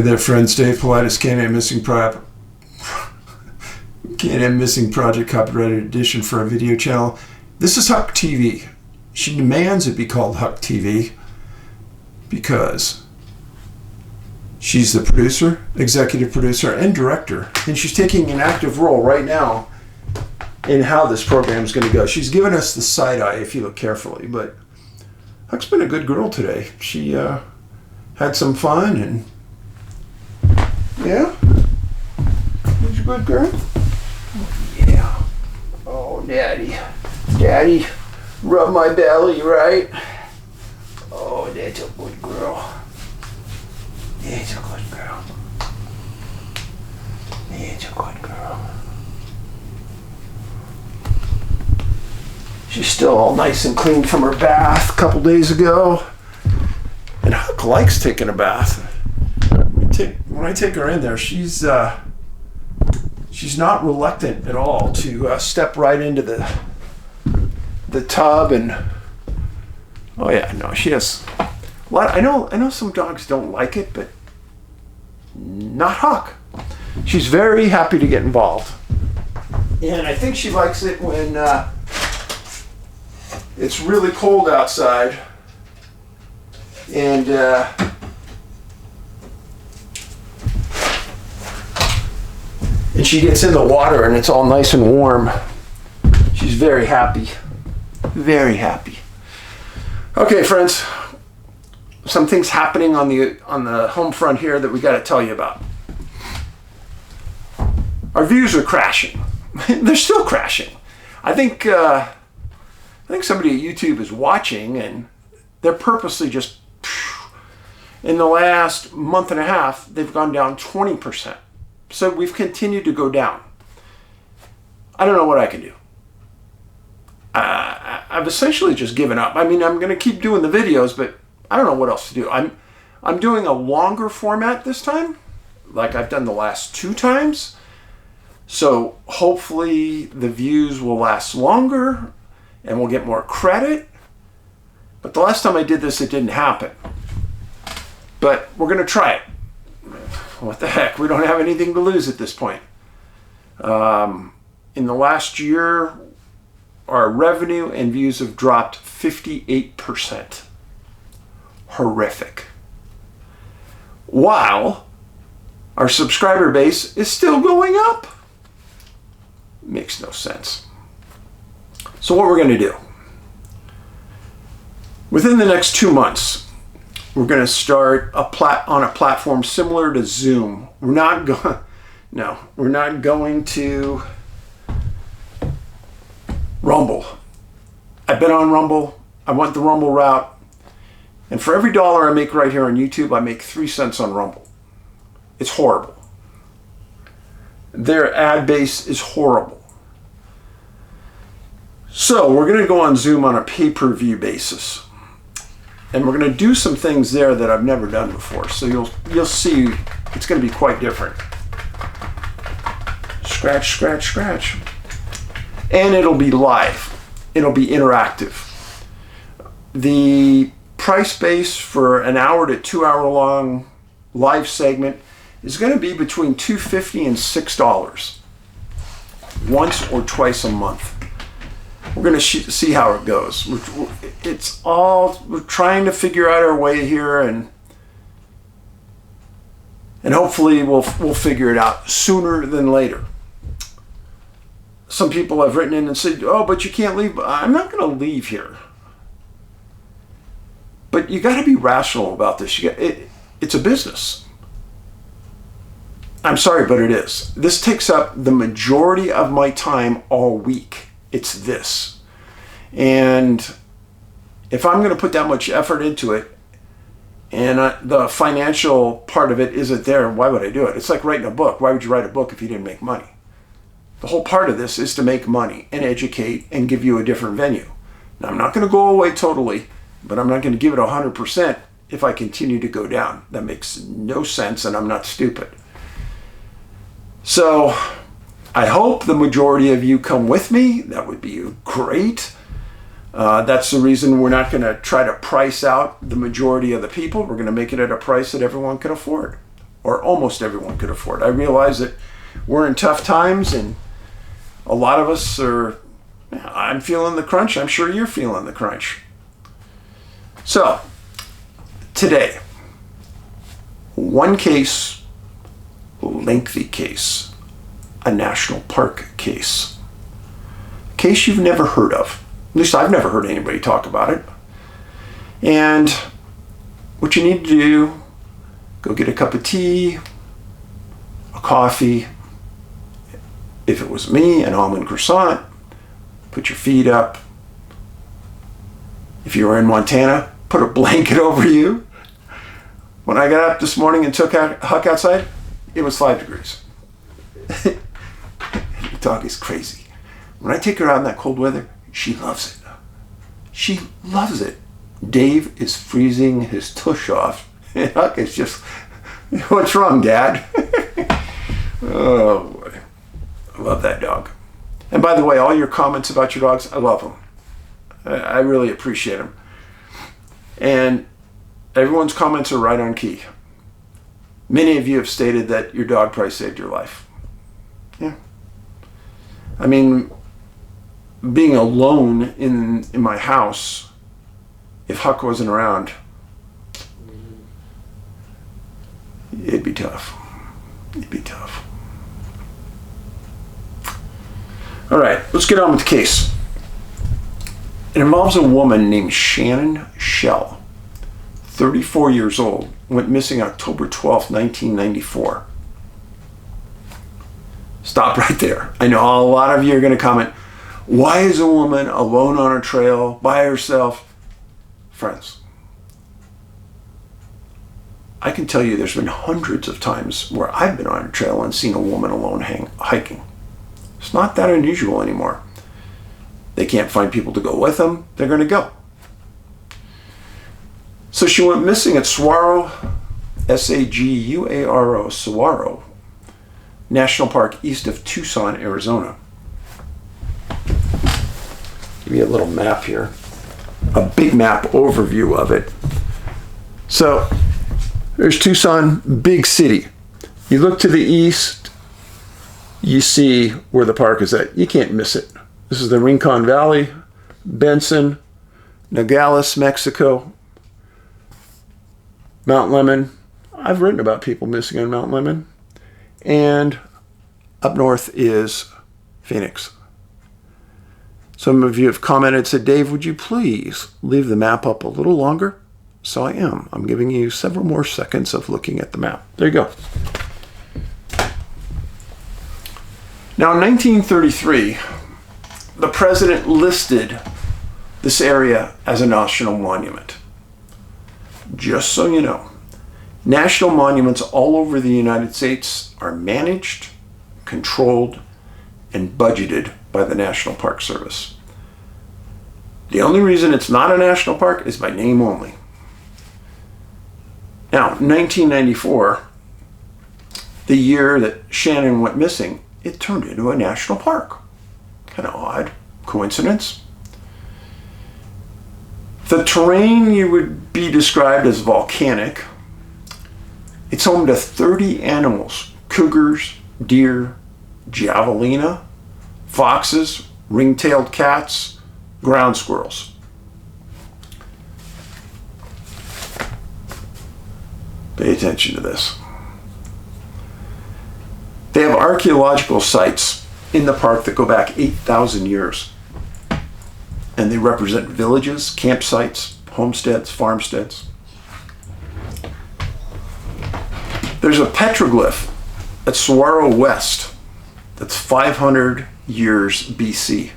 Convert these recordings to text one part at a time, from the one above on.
Hey there, friends. Dave Paulides, CanAm Missing Project Copyrighted Edition for our video channel. This is Huck TV. She demands it be called Huck TV because she's the producer, executive producer, and director, and she's taking an active role right now in how this program is going to go. She's given us the side eye if you look carefully, but Huck's been a good girl today. She had some fun and yeah? He's a good girl? Oh, yeah. Oh, Daddy. Daddy, rub my belly, right? Oh, that's a good girl. That's a good girl. That's a good girl. She's still all nice and clean from her bath a couple days ago. And Huck likes taking a bath. When I take her in there, she's not reluctant at all to step right into the tub, and oh yeah, no, she has a lot. I know some dogs don't like it, but not Huck. She's very happy to get involved, and I think she likes it when it's really cold outside, and she gets in the water and it's all nice and warm. She's very happy. Very happy. Okay, friends. Some things happening on the home front here that we got to tell you about. Our views are crashing. They're still crashing. I think somebody at YouTube is watching and they're purposely just, in the last month and a half, they've gone down 20%. So we've continued to go down. I don't know what I can do. I've essentially just given up. I mean, I'm going to keep doing the videos, but I don't know what else to do. I'm doing a longer format this time, like I've done the last 2 times. So hopefully the views will last longer and we'll get more credit. But the last time I did this, it didn't happen. But we're going to try it. What the heck? We don't have anything to lose at this point. In the last year, our revenue and views have dropped 58%. Horrific. While our subscriber base is still going up. Makes no sense. So what we're going to do, within the next 2 months, we're going to start on a platform similar to Zoom. We're not going to Rumble. I've been on Rumble. I went the Rumble route. And for every dollar I make right here on YouTube, I make 3 cents on Rumble. It's horrible. Their ad base is horrible. So we're going to go on Zoom on a pay-per-view basis. And we're going to do some things there that I've never done before. So you'll see it's going to be quite different. Scratch, scratch, scratch. And it'll be live. It'll be interactive. The price base for an hour to 2 hour long live segment is going to be between $2.50 and $6 once or twice a month. We're going to see how it goes. We're trying to figure out our way here, and hopefully we'll figure it out sooner than later. Some people have written in and said, "Oh, but you can't leave." I'm not going to leave here. But you got to be rational about this. It's a business. I'm sorry, but it is. This takes up the majority of my time all week. It's this. And if I'm going to put that much effort into it and the financial part of it isn't there, why would I do it? It's like writing a book. Why would you write a book if you didn't make money? The whole part of this is to make money and educate and give you a different venue. Now, I'm not going to go away totally, but I'm not going to give it 100% if I continue to go down. That makes no sense, and I'm not stupid. So I hope the majority of you come with me. That would be great. That's the reason we're not going to try to price out the majority of the people. We're going to make it at a price that everyone can afford. or almost everyone could afford. I realize that we're in tough times, and a lot of us are, I'm feeling the crunch. I'm sure you're feeling the crunch. So, today, one case, lengthy case, a national park case. A case you've never heard of. At least I've never heard anybody talk about it. And what you need to do, go get a cup of tea, a coffee. If it was me, an almond croissant. Put your feet up. If you were in Montana, put a blanket over you. When I got up this morning and took Huck outside, it was 5 degrees. The dog is crazy. When I take her out in that cold weather, she loves it. She loves it. Dave is freezing his tush off. And Huck is just, what's wrong, Dad? Oh, boy. I love that dog. And by the way, all your comments about your dogs, I love them. I really appreciate them. And everyone's comments are right on key. Many of you have stated that your dog probably saved your life. Yeah. I mean, being alone in my house, if Huck wasn't around, it'd be tough. It'd be tough. All right, let's get on with the case. It involves a woman named Shannon Sheil, 34 years old, went missing October 12th, 1994. Stop right there. I know a lot of you are going to comment, why is a woman alone on a trail by herself? Friends, I can tell you there's been hundreds of times where I've been on a trail and seen a woman alone hiking. It's not that unusual anymore. They can't find people to go with them. They're going to go. So she went missing at Saro, Saguaro, Saro National Park east of Tucson, Arizona. Give you a little map here. A big map overview of it. So there's Tucson, big city. You look to the east, you see where the park is at. You can't miss it. This is the Rincon Valley, Benson, Nogales, Mexico, Mount Lemmon. I've written about people missing on Mount Lemmon. And up north is Phoenix. Some of you have commented, said, Dave, would you please leave the map up a little longer? So I am. I'm giving you several more seconds of looking at the map. There you go. Now, in 1933, the president listed this area as a national monument. Just so you know, national monuments all over the United States are managed, controlled, and budgeted by the National Park Service. The only reason it's not a national park is by name only. Now, 1994, the year that Shannon went missing, it turned into a national park. Kind of odd coincidence. The terrain you would be described as volcanic. It's home to 30 animals: cougars, deer, javelina, foxes, ring-tailed cats, ground squirrels. Pay attention to this. They have archaeological sites in the park that go back 8,000 years. And they represent villages, campsites, homesteads, farmsteads. There's a petroglyph at Saro West that's 500 years BC.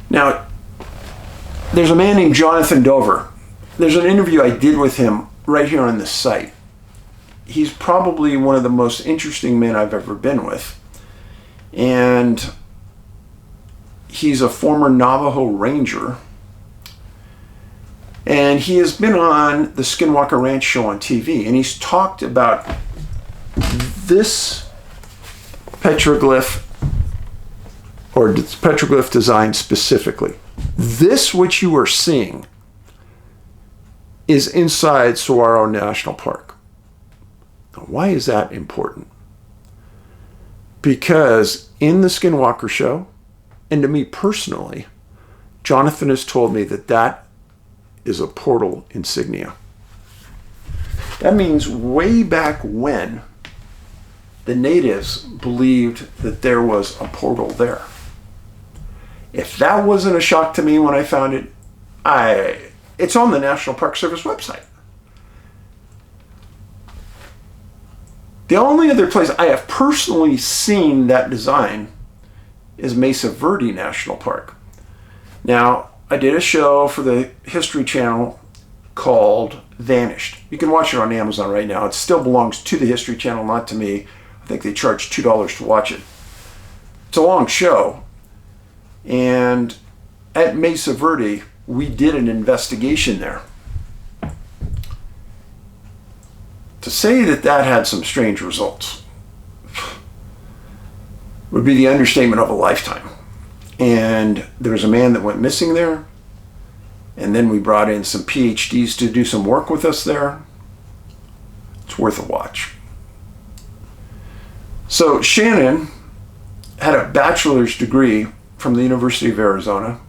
Now, there's a man named Jonathan Dover. There's an interview I did with him right here on this site. He's probably one of the most interesting men I've ever been with. And he's a former Navajo Ranger. And he has been on the Skinwalker Ranch show on TV. And he's talked about this petroglyph, or petroglyph design specifically. This which you are seeing is inside Saguaro National Park. Now, why is that important? Because in the Skinwalker show, and to me personally, Jonathan has told me that that is a portal insignia. That means way back when the natives believed that there was a portal there. If that wasn't a shock to me when I found it, it's on the National Park Service website. The only other place I have personally seen that design is Mesa Verde National Park. Now, I did a show for the History Channel called Vanished. You can watch it on Amazon right now. It still belongs to the History Channel, not to me. I think they charge $2 to watch it. It's a long show. And at Mesa Verde, we did an investigation there. To say that that had some strange results would be the understatement of a lifetime. And there was a man that went missing there. And then we brought in some PhDs to do some work with us there. It's worth a watch. So Shannon had a bachelor's degree from the University of Arizona.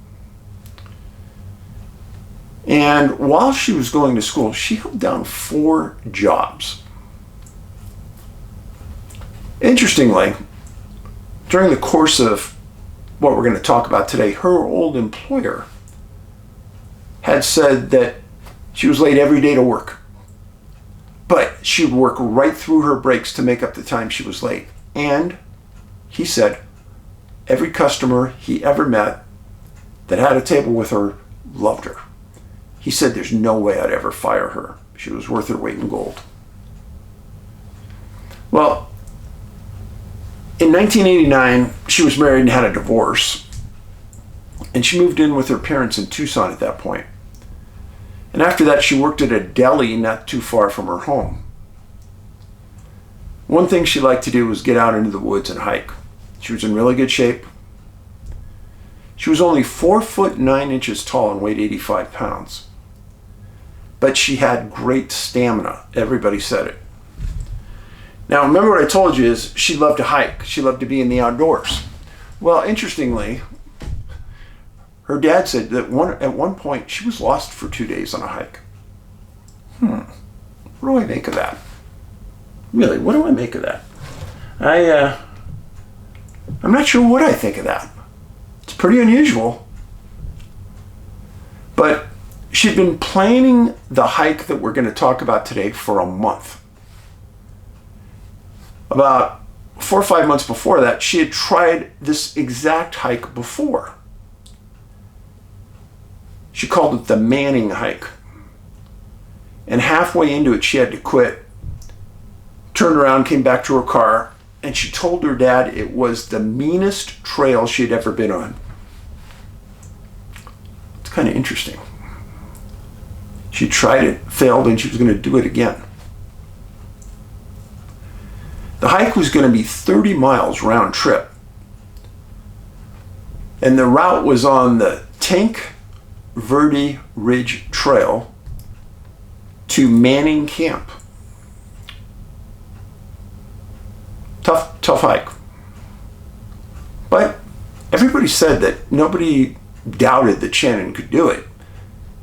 And while she was going to school, she held down 4 jobs. Interestingly, during the course of what we're going to talk about today, her old employer had said that she was late every day to work. But she would work right through her breaks to make up the time she was late. And he said every customer he ever met that had a table with her loved her. He said there's no way I'd ever fire her. She was worth her weight in gold. Well, in 1989, she was married and had a divorce. And she moved in with her parents in Tucson at that point. And after that, she worked at a deli not too far from her home. One thing she liked to do was get out into the woods and hike. She was in really good shape. She was only 4 foot 9 inches tall and weighed 85 pounds. But she had great stamina. Everybody said it. Now, remember what I told you is she loved to hike. She loved to be in the outdoors. Well, interestingly, her dad said that at one point she was lost for 2 days on a hike. What do I make of that? Really, what do I make of that? I'm not sure what I think of that. It's pretty unusual. But she'd been planning the hike that we're going to talk about today for a month. About 4 or 5 months before that, she had tried this exact hike before. She called it the Manning hike. And halfway into it, she had to quit, turned around, came back to her car, and she told her dad it was the meanest trail she'd ever been on. It's kind of interesting. She tried it, failed, and she was going to do it again. The hike was going to be 30 miles round trip. And the route was on the Tank Verde Ridge Trail to Manning Camp. Tough hike. But everybody said that nobody doubted that Shannon could do it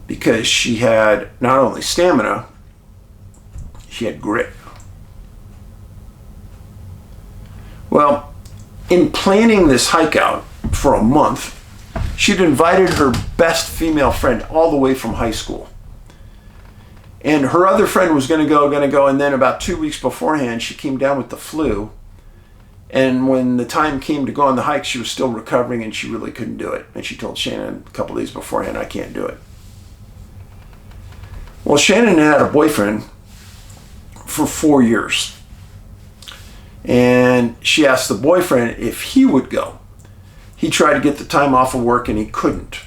because she had not only stamina, she had grit. Well, in planning this hike out for a month, she'd invited her best female friend all the way from high school. And her other friend was going to go, and then about 2 weeks beforehand, she came down with the flu. And when the time came to go on the hike, she was still recovering and she really couldn't do it. And she told Shannon a couple days beforehand, I can't do it. Well, Shannon had a boyfriend for 4 years. And she asked the boyfriend if he would go. He tried to get the time off of work and he couldn't.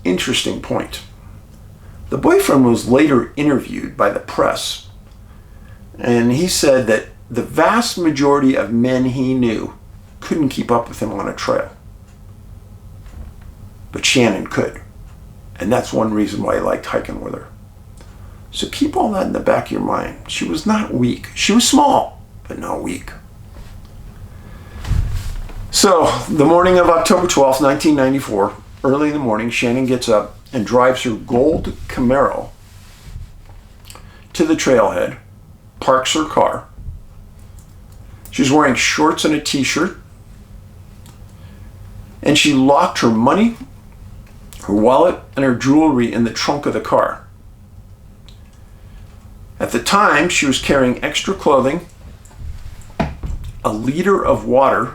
Interesting point. The boyfriend was later interviewed by the press. And he said that the vast majority of men he knew couldn't keep up with him on a trail. But Shannon could. And that's one reason why he liked hiking with her. So keep all that in the back of your mind. She was not weak. She was small, but not weak. So the morning of October 12th, 1994, early in the morning, Shannon gets up and drives her gold Camaro to the trailhead, parks her car. She's wearing shorts and a t-shirt, and she locked her money, her wallet, and her jewelry in the trunk of the car. At the time, she was carrying extra clothing, a liter of water,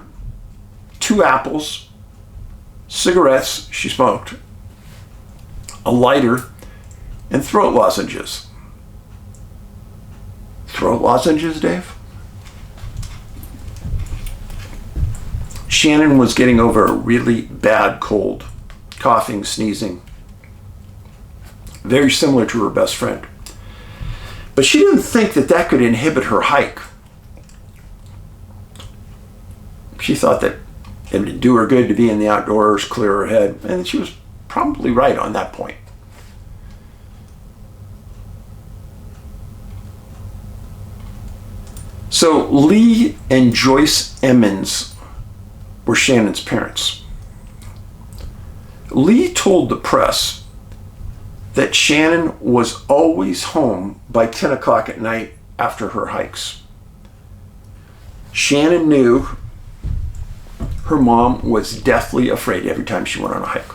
2 apples, cigarettes she smoked, a lighter, and throat lozenges. Throat lozenges, Dave? Shannon was getting over a really bad cold, coughing, sneezing, very similar to her best friend. But she didn't think that that could inhibit her hike. She thought that it would do her good to be in the outdoors, clear her head, and she was probably right on that point. So Lee and Joyce Emmons were Shannon's parents. Lee told the press that Shannon was always home by 10 o'clock at night after her hikes. Shannon knew her mom was deathly afraid every time she went on a hike.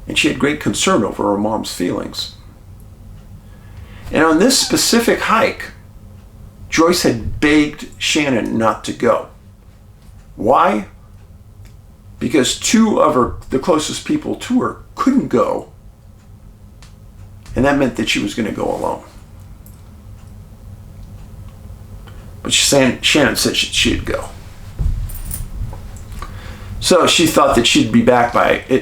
And she had great concern over her mom's feelings. And on this specific hike, Joyce had begged Shannon not to go. Why? Because 2 of the closest people to her couldn't go, and that meant that she was going to go alone. But Shannon said she'd go. So she thought that she'd be back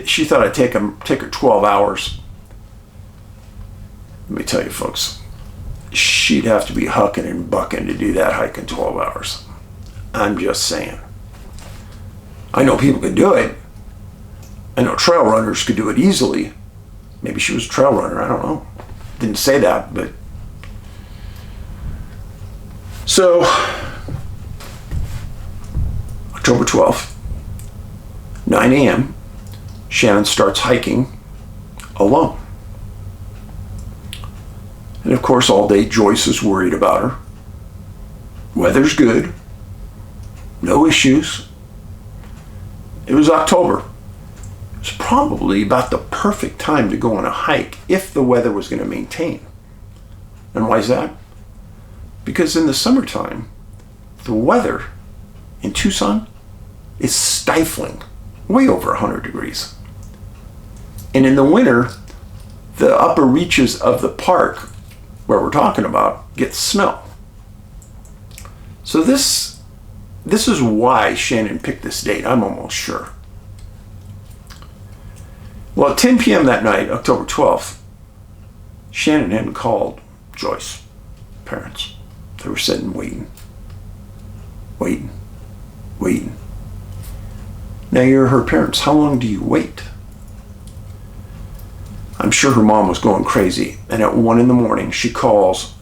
she thought it'd take her 12 hours. Let me tell you, folks, she'd have to be hucking and bucking to do that hike in 12 hours. I'm just saying. I know people could do it. I know trail runners could do it easily. Maybe she was a trail runner, I don't know. Didn't say that, but. So, October 12th, 9 a.m., Shannon starts hiking alone. And of course, all day Joyce is worried about her. Weather's good. No issues. It was October. It was probably about the perfect time to go on a hike if the weather was going to maintain. And why is that? Because in the summertime, the weather in Tucson is stifling, way over 100 degrees. And in the winter, the upper reaches of the park where we're talking about get snow. So this is why Shannon picked this date, I'm almost sure. Well, at 10 p.m. that night, October 12th, Shannon hadn't called Joyce's parents. They were sitting waiting. Now you're her parents. How long do you wait? I'm sure her mom was going crazy, and at 1 in the morning, she calls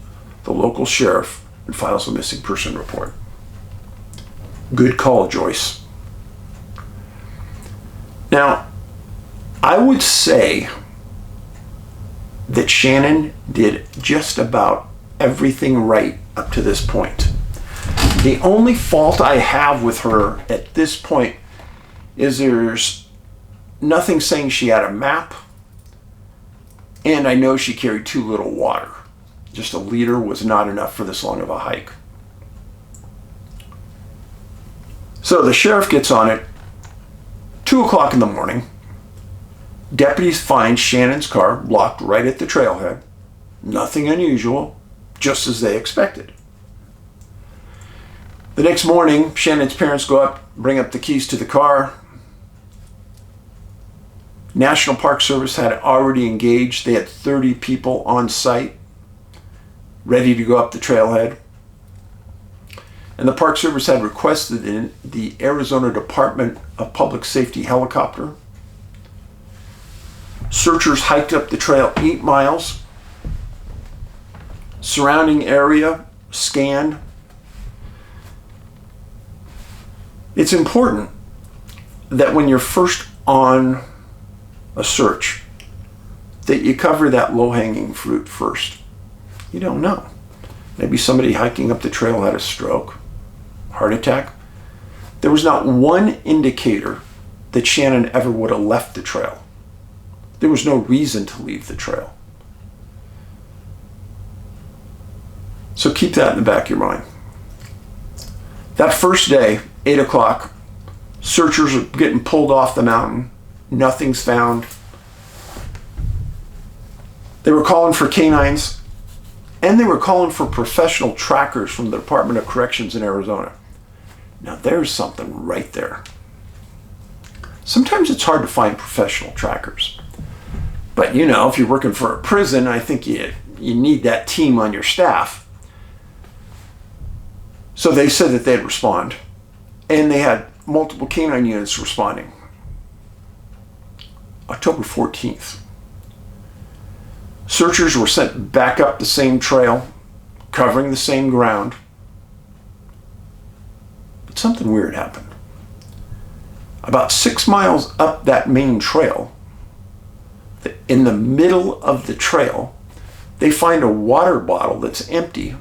the local sheriff and files a missing person report. Good call, Joyce. Now, I would say that Shannon did just about everything right up to this point. The only fault I have with her at this point is there's nothing saying she had a map, and I know she carried too little water. Just a liter was not enough for this long of a hike. So the sheriff gets on it, 2 o'clock in the morning. Deputies find Shannon's car blocked right at the trailhead. Nothing unusual, just as they expected. The next morning, Shannon's parents go up, bring up the keys to the car. National Park Service had already engaged. They had 30 people on site, ready to go up the trailhead. And the Park Service had requested in the Arizona Department of Public Safety helicopter. Searchers hiked up the trail 8 miles, surrounding area scanned. It's important that when you're first on a search, that you cover that low-hanging fruit first. You don't know. Maybe somebody hiking up the trail had a stroke, heart attack. There was not one indicator that Shannon ever would have left the trail. There was no reason to leave the trail. So keep that in the back of your mind. That first day, 8 o'clock, searchers are getting pulled off the mountain. Nothing's found. They were calling for canines, and they were calling for professional trackers from the Department of Corrections in Arizona. Now there's something right there. Sometimes it's hard to find professional trackers. But you know, if you're working for a prison, I think you need that team on your staff. So they said that they'd respond, and they had multiple canine units responding. October 14th. Searchers were sent back up the same trail, covering the same ground. But something weird happened. About 6 miles up that main trail, in the middle of the trail, they find a water bottle that's empty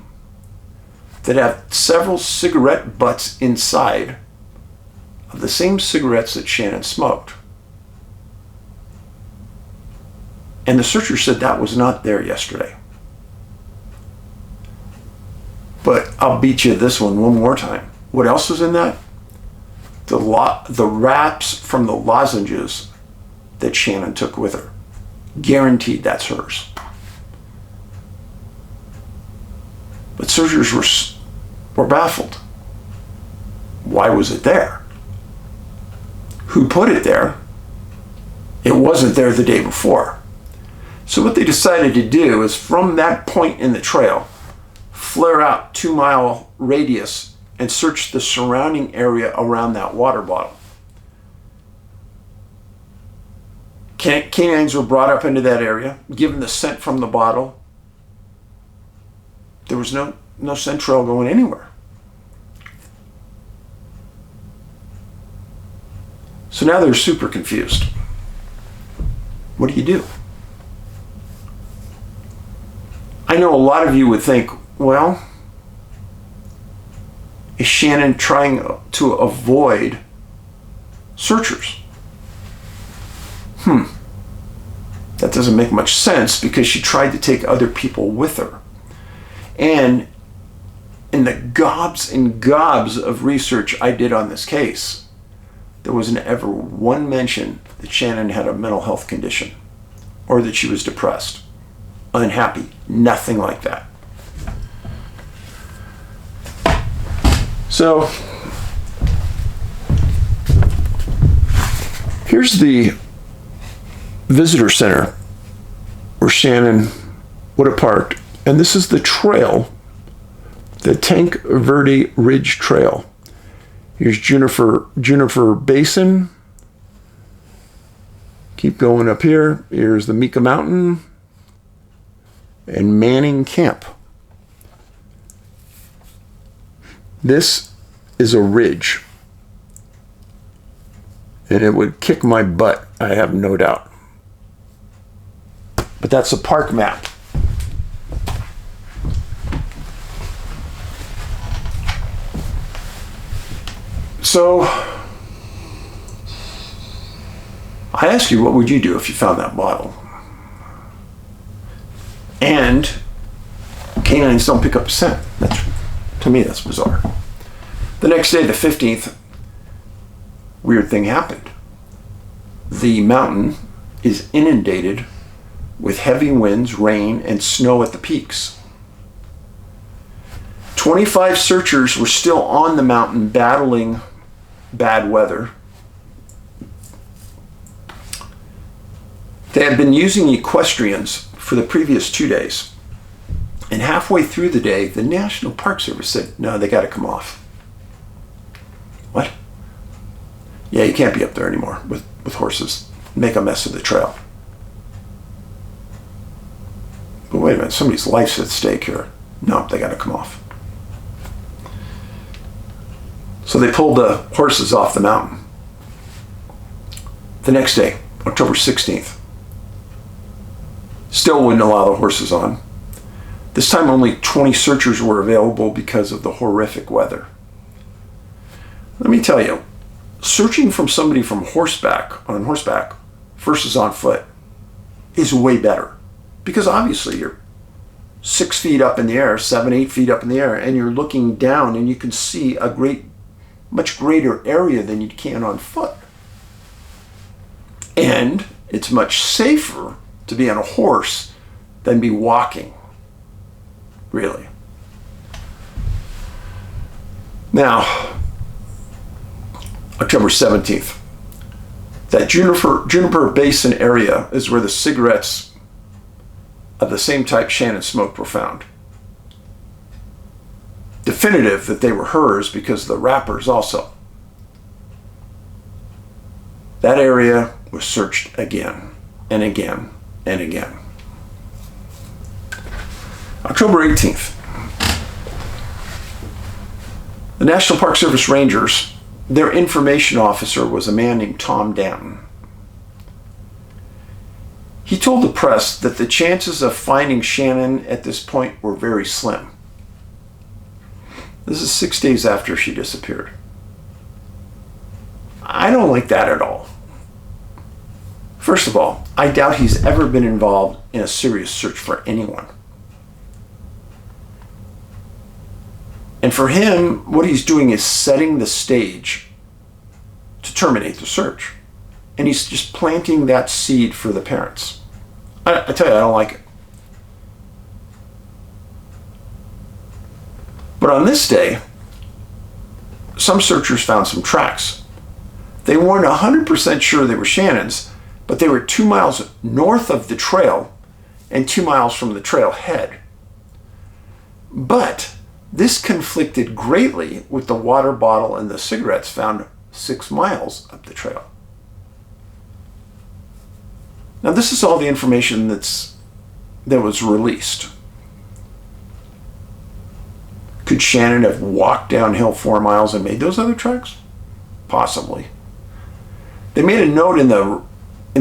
that have several cigarette butts inside of the same cigarettes that Shannon smoked. And the searcher said that was not there yesterday. But I'll beat you this one more time. What else was in that? The wraps from the lozenges that Shannon took with her. Guaranteed that's hers. But searchers were baffled. Why was it there? Who put it there? It wasn't there the day before. So what they decided to do is, from that point in the trail, flare out 2-mile radius and search the surrounding area around that water bottle. Canines were brought up into that area, given the scent from the bottle. There was no scent trail going anywhere. So now they're super confused. What do you do? I know a lot of you would think, well, is Shannon trying to avoid searchers? That doesn't make much sense, because she tried to take other people with her. And in the gobs and gobs of research I did on this case, there wasn't ever one mention that Shannon had a mental health condition or that she was depressed, unhappy, nothing like that. So here's the visitor center where Shannon would have parked, and this is the trail, the Tank Verde Ridge Trail. Here's Juniper Basin. Keep going up here. Here's the Mika Mountain and Manning Camp. This is a ridge, and it would kick my butt, I have no doubt. But that's a park map. So I ask you, what would you do if you found that bottle? And canines don't pick up a scent. To me, that's bizarre. The next day, the 15th, weird thing happened. The mountain is inundated with heavy winds, rain, and snow at the peaks. 25 searchers were still on the mountain battling bad weather. They had been using equestrians for the previous 2 days. And halfway through the day, the National Park Service said, no, they got to come off. What? Yeah, you can't be up there anymore with horses. Make a mess of the trail. But wait a minute, somebody's life's at stake here. No, they got to come off. So they pulled the horses off the mountain. The next day, October 16th, still wouldn't allow the horses on. This time only 20 searchers were available because of the horrific weather. Let me tell you, searching from somebody on horseback versus on foot is way better. Because obviously you're 6 feet up in the air, 7, 8 feet up in the air, and you're looking down and you can see a much greater area than you can on foot. And it's much safer to be on a horse than be walking. Really. Now, October 17th, that Juniper Basin area is where the cigarettes of the same type Shannon smoked were found. Definitive that they were hers because the wrappers also. That area was searched again and again and again. October 18th, the National Park Service Rangers, their information officer was a man named Tom Danton. He told the press that the chances of finding Shannon at this point were very slim. This is 6 days after she disappeared. I don't like that at all. First of all, I doubt he's ever been involved in a serious search for anyone. And for him, what he's doing is setting the stage to terminate the search. And he's just planting that seed for the parents. I tell you, I don't like it. But on this day, some searchers found some tracks. They weren't 100% sure they were Shannon's, but they were 2 miles north of the trail and 2 miles from the trailhead. But this conflicted greatly with the water bottle and the cigarettes found 6 miles up the trail. Now, this is all the information that was released. Could Shannon have walked downhill 4 miles and made those other tracks? Possibly. They made a note in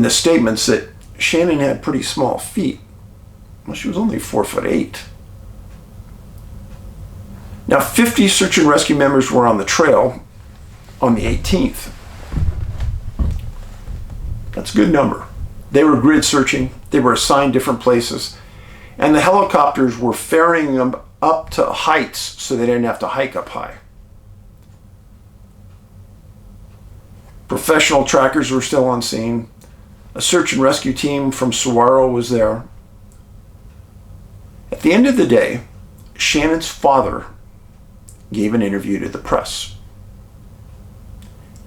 the statements that Shannon had pretty small feet. Well, she was only 4'8". Now, 50 search and rescue members were on the trail on the 18th. That's a good number. They were grid searching, they were assigned different places, and the helicopters were ferrying them up to heights so they didn't have to hike up high. Professional trackers were still on scene. A search and rescue team from Saro was there. At the end of the day, Shannon's father gave an interview to the press.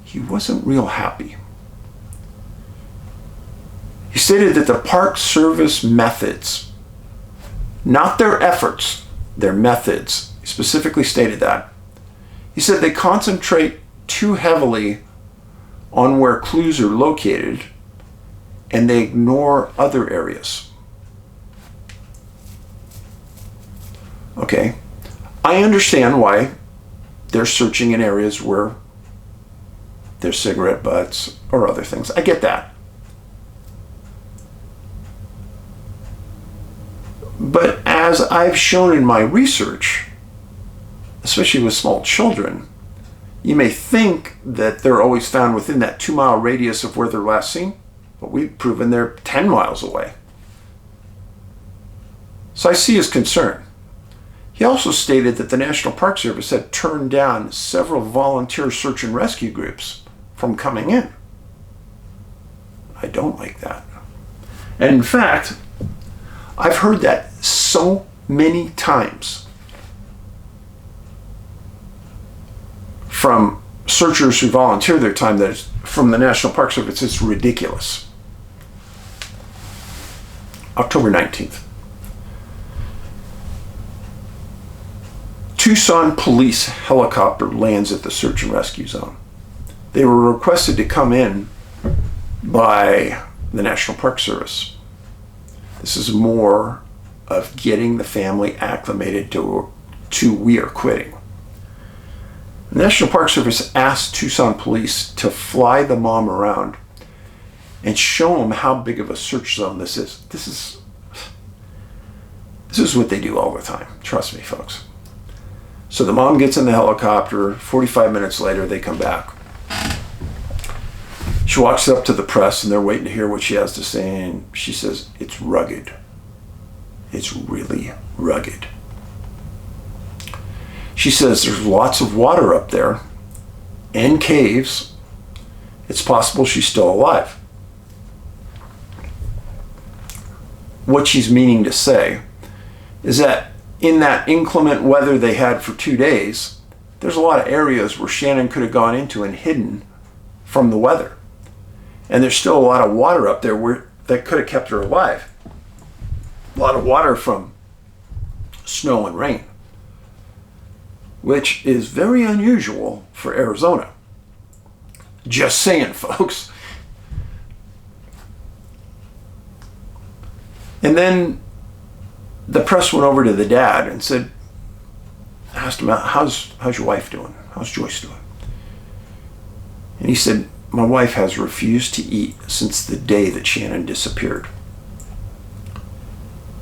He wasn't real happy. He stated that the Park Service methods, not their efforts, their methods, he specifically stated that. He said they concentrate too heavily on where clues are located and they ignore other areas. Okay, I understand why they're searching in areas where there's cigarette butts or other things. I get that. But as I've shown in my research, especially with small children, you may think that they're always found within that 2 mile radius of where they're last seen, but we've proven they're 10 miles away. So I see his concern. He also stated that the National Park Service had turned down several volunteer search and rescue groups from coming in. I don't like that. And in fact, I've heard that so many times from searchers who volunteer their time that from the National Park Service. It's ridiculous. October 19th. Tucson police helicopter lands at the search and rescue zone. They were requested to come in by the National Park Service. This is more of getting the family acclimated to we are quitting. The National Park Service asked Tucson police to fly the mom around and show them how big of a search zone this is. This is what they do all the time. Trust me, folks. So the mom gets in the helicopter. 45 minutes later, they come back. She walks up to the press, and they're waiting to hear what she has to say, and she says, "It's rugged. It's really rugged." She says there's lots of water up there and caves. It's possible she's still alive. What she's meaning to say is that in that inclement weather they had for 2 days, there's a lot of areas where Shannon could have gone into and hidden from the weather. And there's still a lot of water up there that could have kept her alive. A lot of water from snow and rain, which is very unusual for Arizona. Just saying, folks. And then the press went over to the dad and asked him, how's your wife doing? How's Joyce doing? And he said, "My wife has refused to eat since the day that Shannon disappeared.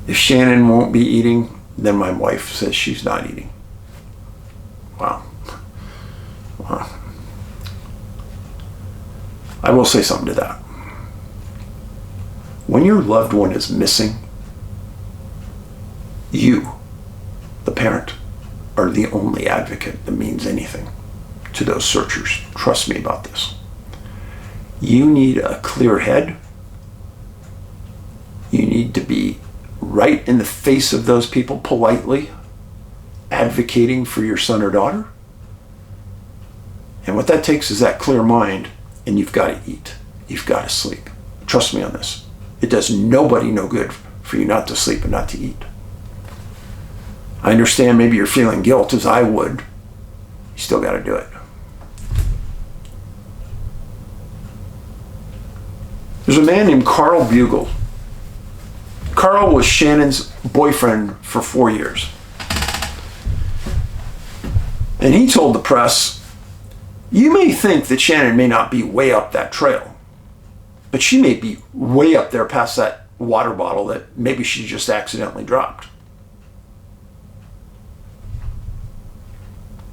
If Shannon won't be eating, then my wife says she's not eating." Wow. Wow. I will say something to that. When your loved one is missing, you, the parent, are the only advocate that means anything to those searchers. Trust me about this. You need a clear head. You need to be right in the face of those people politely advocating for your son or daughter. And what that takes is that clear mind, and you've got to eat. You've got to sleep. Trust me on this. It does nobody no good for you not to sleep and not to eat. I understand maybe you're feeling guilt, as I would. You still got to do it. There's a man named Carl Bugle. Carl was Shannon's boyfriend for 4 years. And he told the press, "You may think that Shannon may not be way up that trail, but she may be way up there past that water bottle that maybe she just accidentally dropped."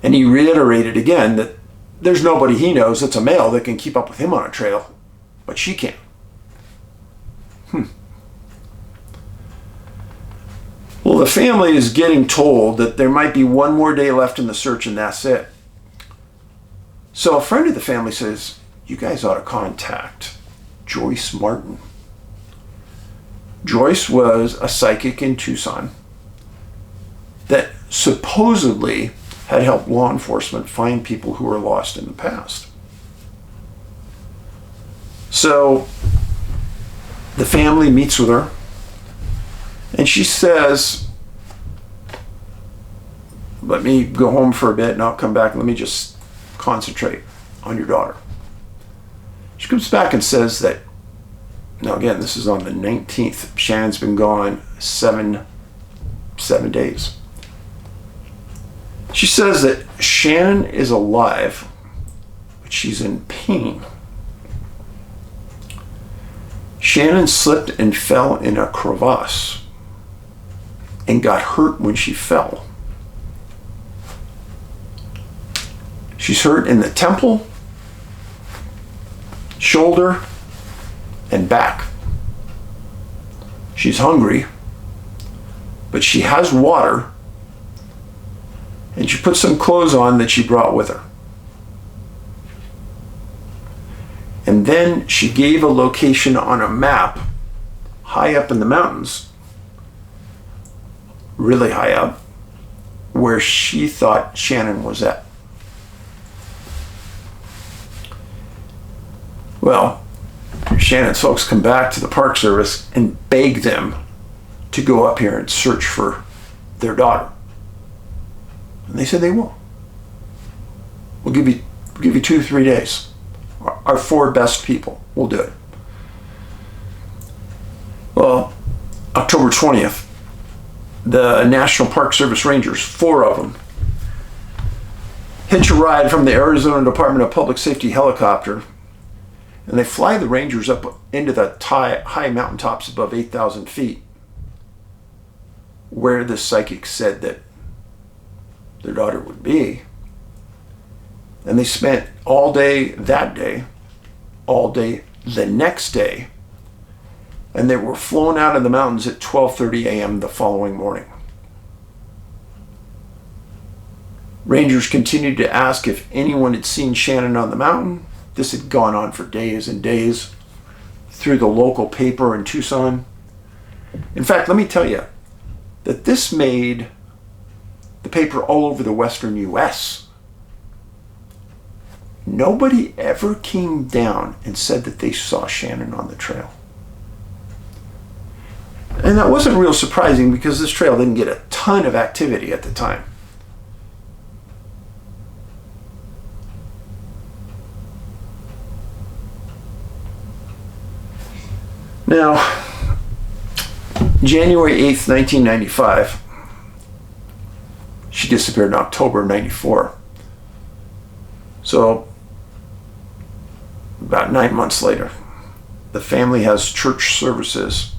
And he reiterated again that there's nobody he knows that's a male that can keep up with him on a trail, but she can. Well, the family is getting told that there might be one more day left in the search and that's it. So a friend of the family says, "You guys ought to contact Joyce Martin." Joyce was a psychic in Tucson that supposedly had helped law enforcement find people who were lost in the past. So the family meets with her, and she says, "Let me go home for a bit and I'll come back. Let me just concentrate on your daughter." She comes back and says that, now again, this is on the 19th. Shannon's been gone seven days. She says that Shannon is alive, but she's in pain. Shannon slipped and fell in a crevasse and got hurt when she fell. She's hurt in the temple, shoulder, and back. She's hungry, but she has water, and she put some clothes on that she brought with her. And then she gave a location on a map high up in the mountains, really high up, where she thought Shannon was at. Well, Shannon's folks come back to the Park Service and beg them to go up here and search for their daughter. And they said they will. We'll give you 2 to 3 days. Our 4 best people will do it. Well, October 20th, the National Park Service Rangers, 4 of them, hitch a ride from the Arizona Department of Public Safety helicopter, and they fly the Rangers up into the high mountaintops above 8,000 feet, where the psychic said that their daughter would be. And they spent all day that day, all day the next day, and they were flown out of the mountains at 12:30 a.m. the following morning. Rangers continued to ask if anyone had seen Shannon on the mountain. This had gone on for days and days through the local paper in Tucson. In fact, let me tell you that this made the paper all over the western U.S. Nobody ever came down and said that they saw Shannon on the trail. And that wasn't real surprising because this trail didn't get a ton of activity at the time. Now, January 8th, 1995, she disappeared in October of 94. So, about 9 months later, the family has church services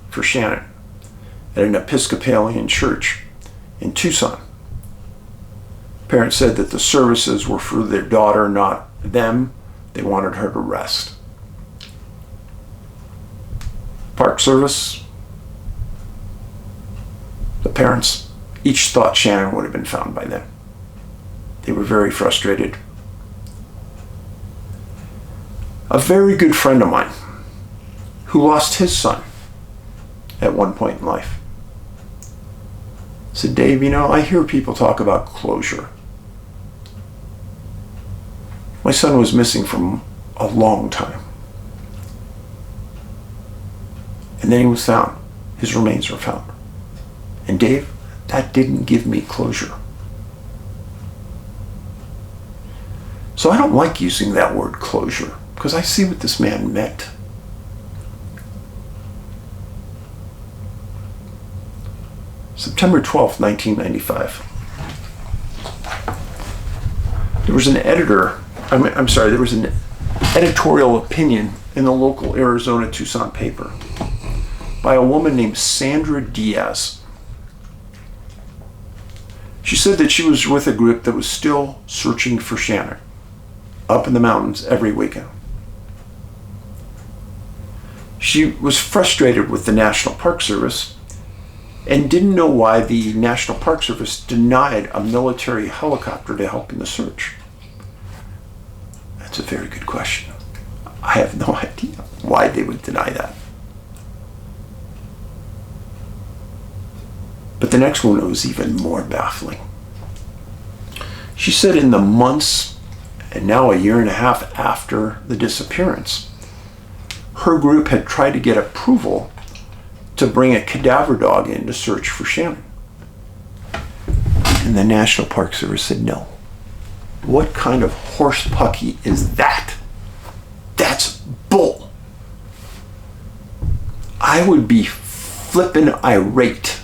for Shannon at an Episcopalian church in Tucson. Parents said that the services were for their daughter, not them. They wanted her to rest. Park Service, the parents each thought Shannon would have been found by then. They were very frustrated. A very good friend of mine who lost his son at one point in life said, "Dave, I hear people talk about closure. My son was missing for a long time. And then he was found. His remains were found. And Dave, that didn't give me closure." So I don't like using that word closure because I see what this man meant. September 12th, 1995. There was an there was an editorial opinion in the local Arizona Tucson paper by a woman named Sandra Diaz. She said that she was with a group that was still searching for Shannon up in the mountains every weekend. She was frustrated with the National Park Service and didn't know why the National Park Service denied a military helicopter to help in the search. That's a very good question. I have no idea why they would deny that. But the next one was even more baffling. She said in the months, and now a year and a half after the disappearance, her group had tried to get approval to bring a cadaver dog in to search for Shannon. And the National Park Service said no. What kind of horse pucky is that? That's bull. I would be flippin' irate.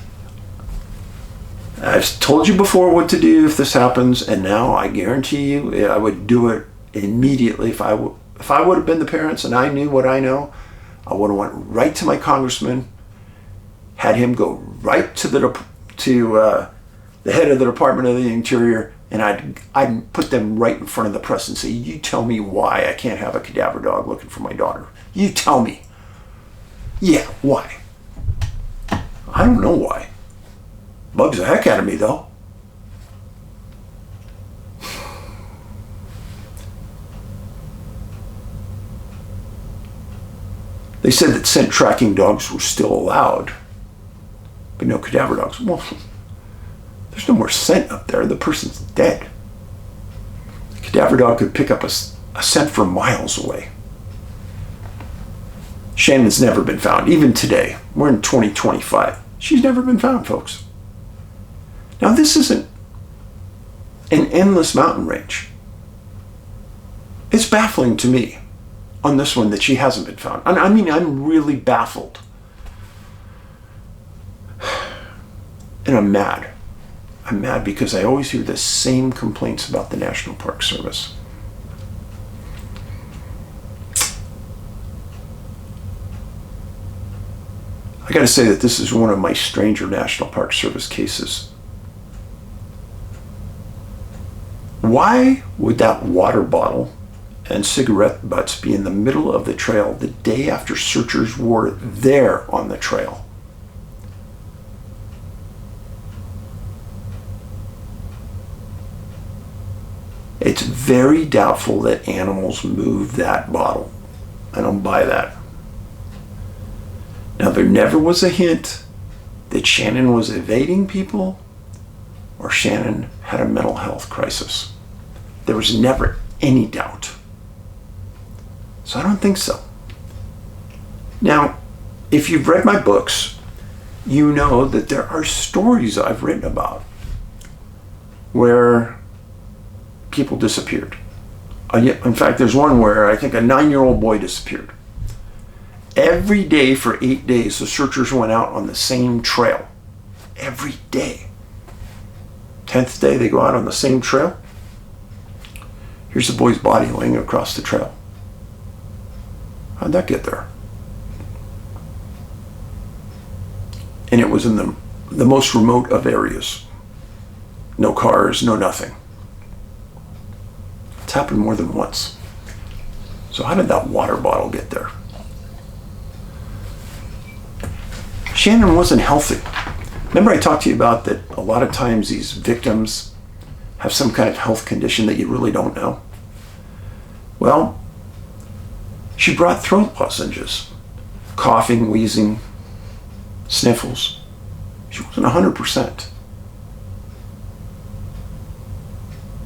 I've told you before what to do if this happens, and now I guarantee you I would do it immediately. If I would have been the parents and I knew what I know, I would have went right to my congressman, had him go right to the head of the Department of the Interior, and I'd put them right in front of the press and say, "You tell me why I can't have a cadaver dog looking for my daughter. You tell me." Yeah, why? I don't know why. Bugs the heck out of me, though. They said that scent tracking dogs were still allowed, but no cadaver dogs. Well, there's no more scent up there. The person's dead. The cadaver dog could pick up a scent from miles away. Shannon's never been found. Even today, we're in 2025. She's never been found, folks. Now, this isn't an endless mountain range. It's baffling to me on this one that she hasn't been found. I mean, I'm really baffled. And I'm mad. I'm mad because I always hear the same complaints about the National Park Service. I got to say that this is one of my stranger National Park Service cases. Why would that water bottle and cigarette butts be in the middle of the trail the day after searchers were there on the trail? It's very doubtful that animals moved that bottle. I don't buy that. Now, there never was a hint that Shannon was evading people or Shannon had a mental health crisis. There was never any doubt. So I don't think so. Now, if you've read my books, you know that there are stories I've written about where people disappeared. In fact, there's one where I think a 9-year-old boy disappeared. Every day for 8 days, the searchers went out on the same trail. Every day. 10th day, they go out on the same trail. Here's the boy's body laying across the trail. How'd that get there? And it was in the most remote of areas. No cars, no nothing. It's happened more than once. So how did that water bottle get there? Shannon wasn't healthy. Remember I talked to you about that a lot of times these victims have some kind of health condition that you really don't know? Well, she brought throat lozenges, coughing, wheezing, sniffles. She wasn't 100%.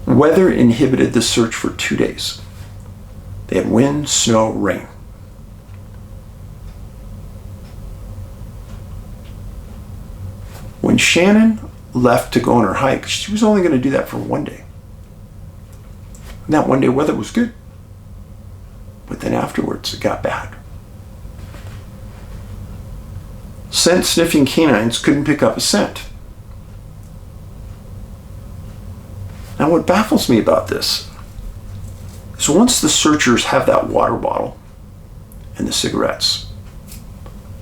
Weather inhibited the search for 2 days. They had wind, snow, rain. When Shannon left to go on her hike, she was only going to do that for 1 day. And that 1 day weather was good. But then afterwards, it got bad. Scent sniffing canines couldn't pick up a scent. Now, what baffles me about this is once the searchers have that water bottle and the cigarettes,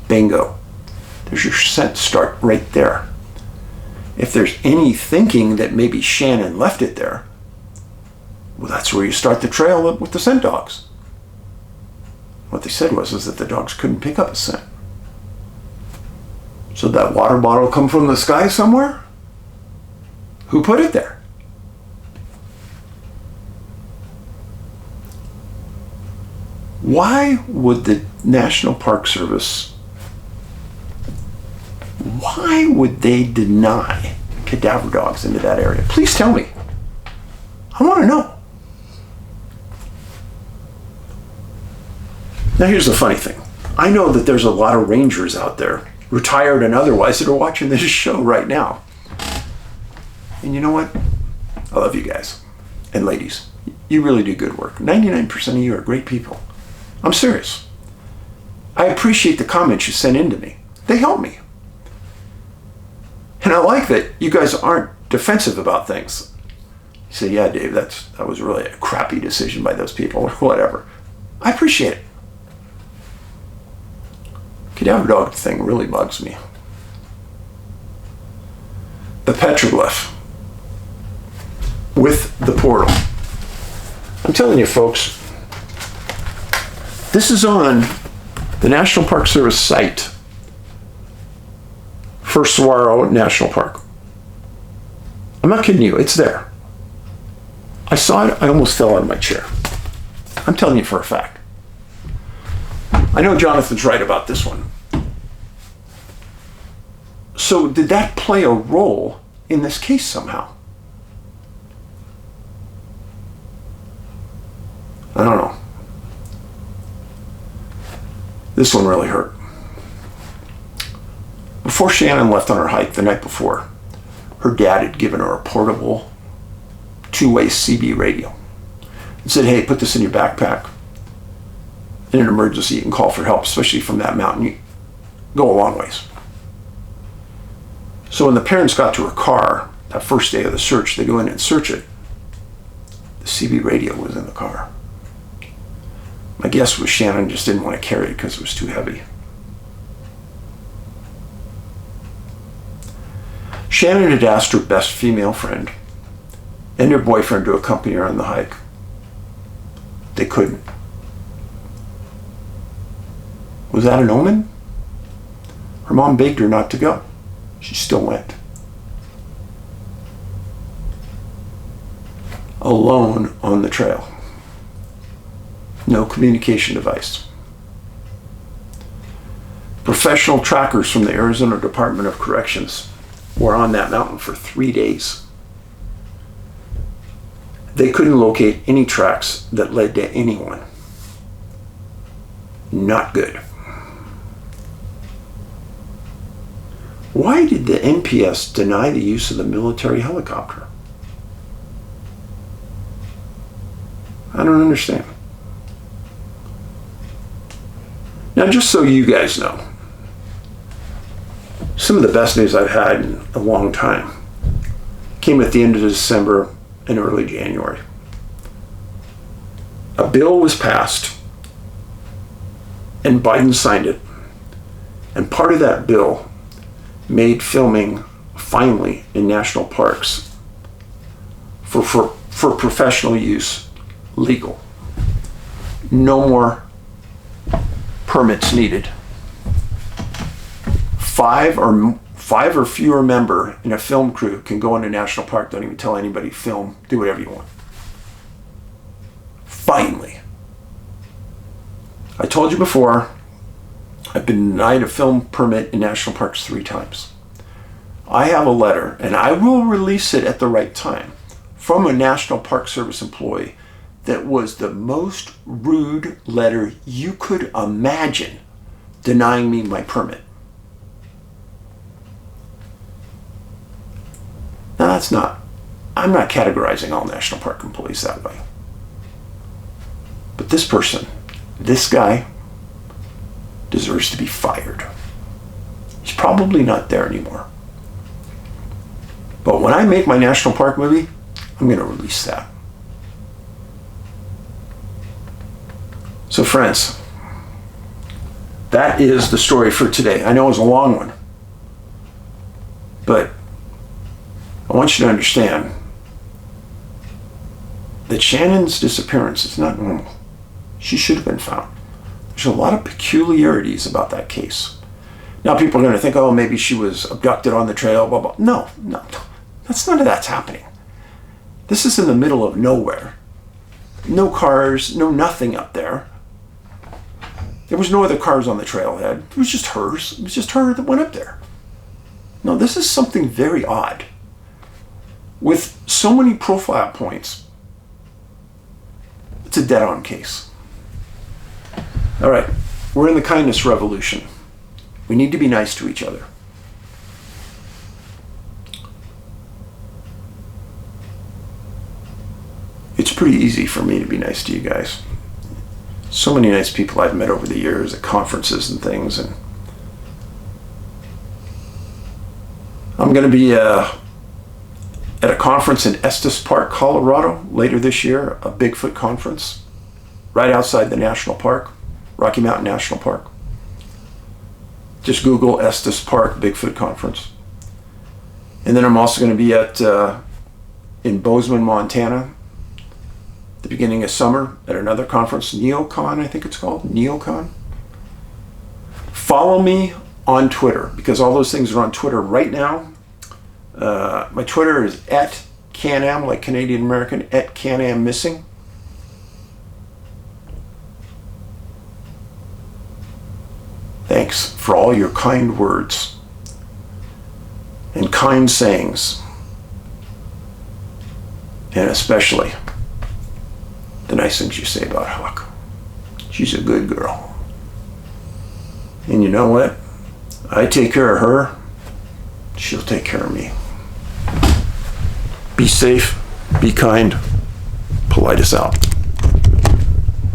bingo, there's your scent start right there. If there's any thinking that maybe Shannon left it there, well, that's where you start the trail with the scent dogs. What they said was that the dogs couldn't pick up a scent. So that water bottle come from the sky somewhere? Who put it there? Why would the National Park Service, why would they deny cadaver dogs into that area? Please tell me. I want to know. Now here's the funny thing. I know that there's a lot of rangers out there, retired and otherwise, that are watching this show right now. And you know what? I love you guys and ladies. You really do good work. 99% of you are great people. I'm serious. I appreciate the comments you send in to me. They help me. And I like that you guys aren't defensive about things. You say, yeah, Dave, that was really a crappy decision by those people or whatever. I appreciate it. Cadaver dog thing really bugs me. The petroglyph with the portal. I'm telling you, folks, this is on the National Park Service site for Saro National Park. I'm not kidding you, it's there. I saw it, I almost fell out of my chair. I'm telling you for a fact. I know Jonathan's right about this one. So did that play a role in this case somehow? I don't know. This one really hurt. Before Shannon left on her hike the night before, her dad had given her a portable two-way CB radio and said, hey, put this in your backpack. In an emergency, you can call for help, especially from that mountain. You go a long ways. So when the parents got to her car, that first day of the search, they go in and search it. The CB radio was in the car. My guess was Shannon just didn't want to carry it because it was too heavy. Shannon had asked her best female friend and her boyfriend to accompany her on the hike. They couldn't. Was that an omen? Her mom begged her not to go. She still went. Alone on the trail. No communication device. Professional trackers from the Arizona Department of Corrections were on that mountain for 3 days. They couldn't locate any tracks that led to anyone. Not good. Why did the NPS deny the use of the military helicopter? I don't understand. Now, just so you guys know, some of the best news I've had in a long time came at the end of December and early January. A bill was passed and Biden signed it. And part of that bill made filming finally in national parks for professional use legal. No more permits needed. Five or fewer member in a film crew can go into a national park, don't even tell anybody, film, do whatever you want. Finally. I told you before, I've been denied a film permit in national parks 3 times. I have a letter, and I will release it at the right time, from a National Park Service employee that was the most rude letter you could imagine denying me my permit. Now I'm not categorizing all national park employees that way. But this person, this guy, deserves to be fired. He's probably not there anymore. But when I make my national park movie, I'm going to release that. So friends, that is the story for today. I know it was a long one, but I want you to understand that Shannon's disappearance is not normal. She should have been found. There's a lot of peculiarities about that case. Now people are going to think, oh, maybe she was abducted on the trail, blah, blah. No, none of that's happening. This is in the middle of nowhere. No cars, no nothing up there. There was no other cars on the trailhead. It was just hers. It was just her that went up there. No, this is something very odd. With so many profile points, it's a dead-on case. All right, we're in the kindness revolution. We need to be nice to each other. It's pretty easy for me to be nice to you guys. So many nice people I've met over the years at conferences and things, and I'm going to be at a conference in Estes Park, Colorado later this year, a Bigfoot conference right outside the national park, Rocky Mountain National Park. Just Google Estes Park Bigfoot conference. And then I'm also going to be in Bozeman, Montana, the beginning of summer at another conference, NeoCon, I think it's called, NeoCon. Follow me on Twitter, because all those things are on Twitter right now. My Twitter is at CanAm, like Canadian American, at CanAm Missing. Thanks for all your kind words and kind sayings, and especially the nice things you say about Huck. She's a good girl. And you know what? I take care of her, she'll take care of me. Be safe, be kind. Paulides out.